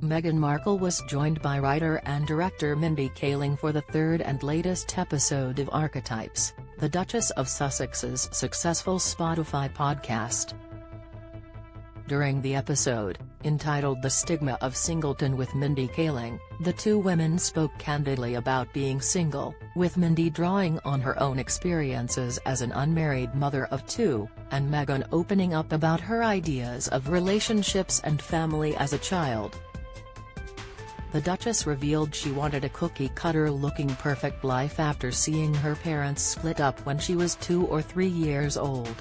Meghan Markle was joined by writer and director Mindy Kaling for the third and latest episode of Archetypes, the Duchess of Sussex's successful Spotify podcast. During the episode, entitled The Stigma of Singleton with Mindy Kaling, the two women spoke candidly about being single, with Mindy drawing on her own experiences as an unmarried mother of two, and Meghan opening up about her ideas of relationships and family as a child. The Duchess revealed she wanted a cookie-cutter-looking perfect life after seeing her parents split up when she was 2 or 3 years old.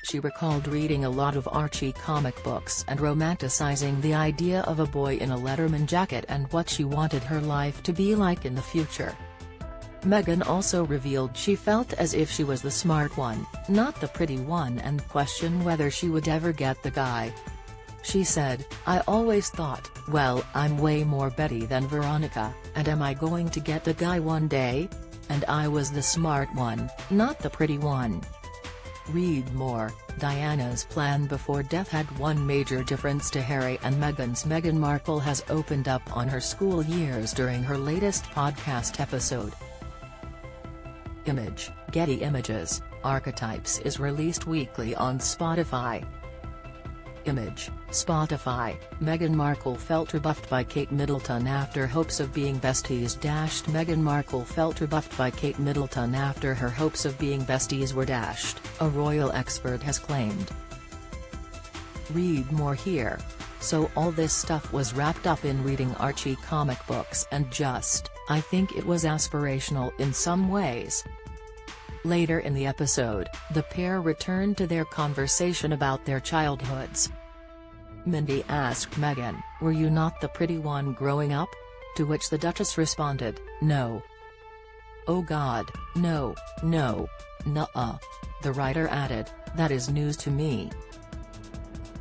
She recalled reading a lot of Archie comic books and romanticizing the idea of a boy in a Letterman jacket and what she wanted her life to be like in the future. Meghan also revealed she felt as if she was the smart one, not the pretty one, and questioned whether she would ever get the guy. She said, "I always thought, well, I'm way more Betty than Veronica, and am I going to get the guy one day? And I was the smart one, not the pretty one." Read more. Diana's plan before death had one major difference to Harry and Meghan's. Meghan Markle has opened up on her school years during her latest podcast episode. Image, Getty Images, Archetypes is released weekly on Spotify. Image, Spotify. Meghan Markle felt rebuffed by Kate Middleton after hopes of being besties dashed. Meghan Markle felt rebuffed by Kate Middleton after her hopes of being besties were dashed, a royal expert has claimed. Read more here. So all this stuff was wrapped up in reading Archie comic books and I think it was aspirational in some ways. Later in the episode, the pair returned to their conversation about their childhoods. Mindy asked Meghan, "Were you not the pretty one growing up?" To which the Duchess responded, "No. Oh God, no, no. Nuh-uh." The writer added, "That is news to me."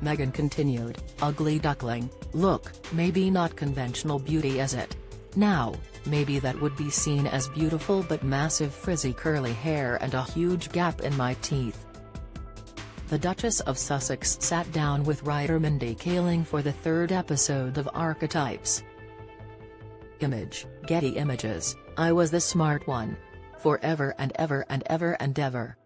Meghan continued, "Ugly duckling, look, maybe not conventional beauty as it. Now, maybe that would be seen as beautiful, but massive frizzy curly hair and a huge gap in my teeth." The Duchess of Sussex sat down with writer Mindy Kaling for the third episode of Archetypes. Image, Getty Images. "I was the smart one. Forever and ever and ever and ever.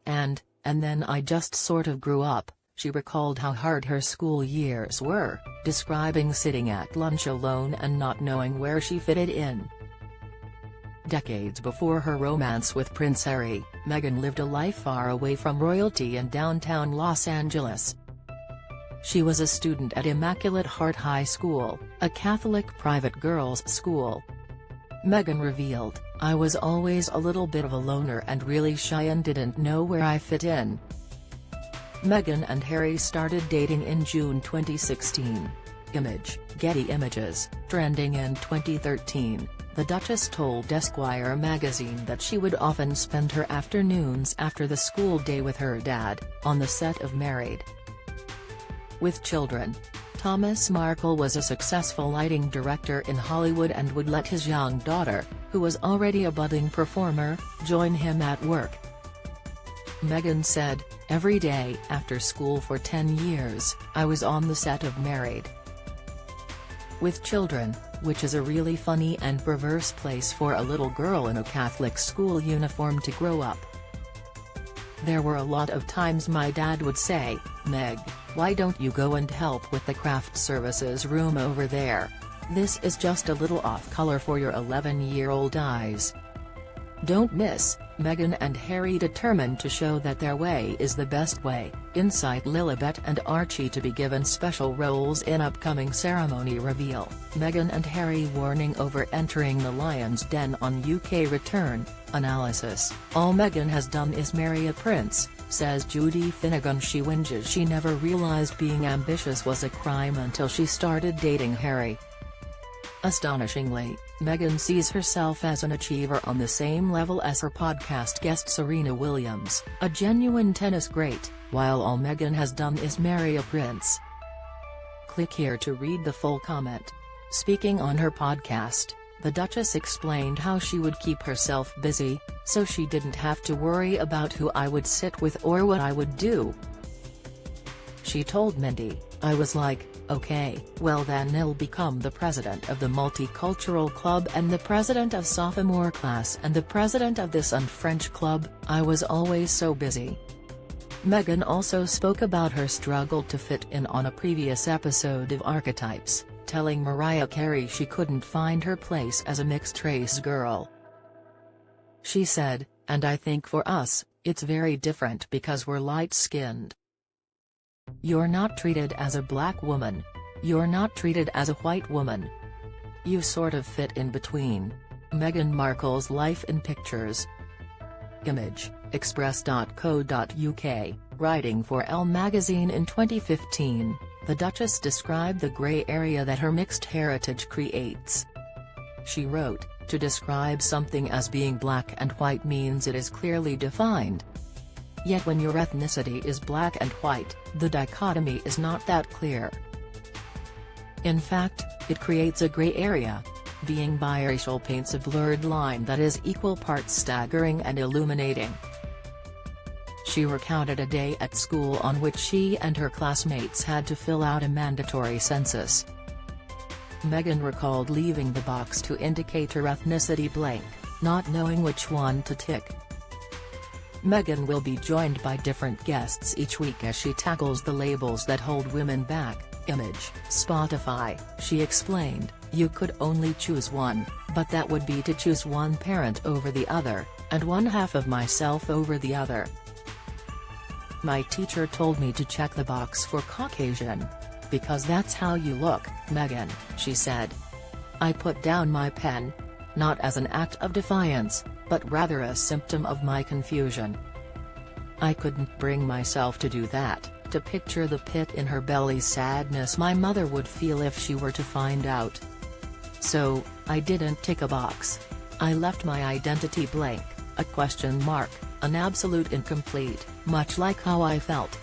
And then I just sort of grew up." She recalled how hard her school years were, describing sitting at lunch alone and not knowing where she fitted in. Decades before her romance with Prince Harry, Meghan lived a life far away from royalty in downtown Los Angeles. She was a student at Immaculate Heart High School, a Catholic private girls' school. Meghan revealed, "I was always a little bit of a loner and really shy and didn't know where I fit in." Meghan and Harry started dating in June 2016. Image, Getty Images. Trending in 2013, the Duchess told Esquire magazine that she would often spend her afternoons after the school day with her dad, on the set of Married with Children. Thomas Markle was a successful lighting director in Hollywood and would let his young daughter, who was already a budding performer, join him at work. Meghan said, "Every day after school for 10 years, I was on the set of Married with Children, which is a really funny and perverse place for a little girl in a Catholic school uniform to grow up. There were a lot of times my dad would say, 'Meg, why don't you go and help with the craft services room over there? This is just a little off-color for your 11-year-old eyes.'" Don't miss, Meghan and Harry determined to show that their way is the best way, incite Lilibet and Archie to be given special roles in upcoming ceremony reveal. Meghan and Harry warning over entering the lion's den on UK return. Analysis, "All Meghan has done is marry a prince," says Judy Finnegan. She whinges she never realised being ambitious was a crime until she started dating Harry. Astonishingly, Meghan sees herself as an achiever on the same level as her podcast guest Serena Williams, a genuine tennis great, while all Meghan has done is marry a prince. Click here to read the full comment. Speaking on her podcast, the Duchess explained how she would keep herself busy, so she didn't have to worry about who I would sit with or what I would do. She told Mindy, "I was like, Okay, well then I'll become the president of the multicultural club and the president of sophomore class and the president of this and French club. I was always so busy. Meghan also spoke about her struggle to fit in on a previous episode of Archetypes, telling Mariah Carey she couldn't find her place as a mixed-race girl. She said, "And I think for us, it's very different because we're light-skinned. You're not treated as a black woman. You're not treated as a white woman. You sort of fit in between." Meghan Markle's life in pictures. Image, Express.co.uk, writing for Elle magazine in 2015, the Duchess described the grey area that her mixed heritage creates. She wrote, "To describe something as being black and white means it is clearly defined. Yet when your ethnicity is black and white, the dichotomy is not that clear. In fact, it creates a grey area. Being biracial paints a blurred line that is equal parts staggering and illuminating." She recounted a day at school on which she and her classmates had to fill out a mandatory census. Meghan recalled leaving the box to indicate her ethnicity blank, not knowing which one to tick. Meghan will be joined by different guests each week as she tackles the labels that hold women back. Image, Spotify, she explained, "You could only choose one, but that would be to choose one parent over the other, and one half of myself over the other. My teacher told me to check the box for Caucasian. Because that's how you look, Meghan," she said. "I put down my pen. Not as an act of defiance, but rather a symptom of my confusion. I couldn't bring myself to do that, to picture the pit in her belly sadness my mother would feel if she were to find out. So, I didn't tick a box. I left my identity blank, a question mark, an absolute incomplete, much like how I felt."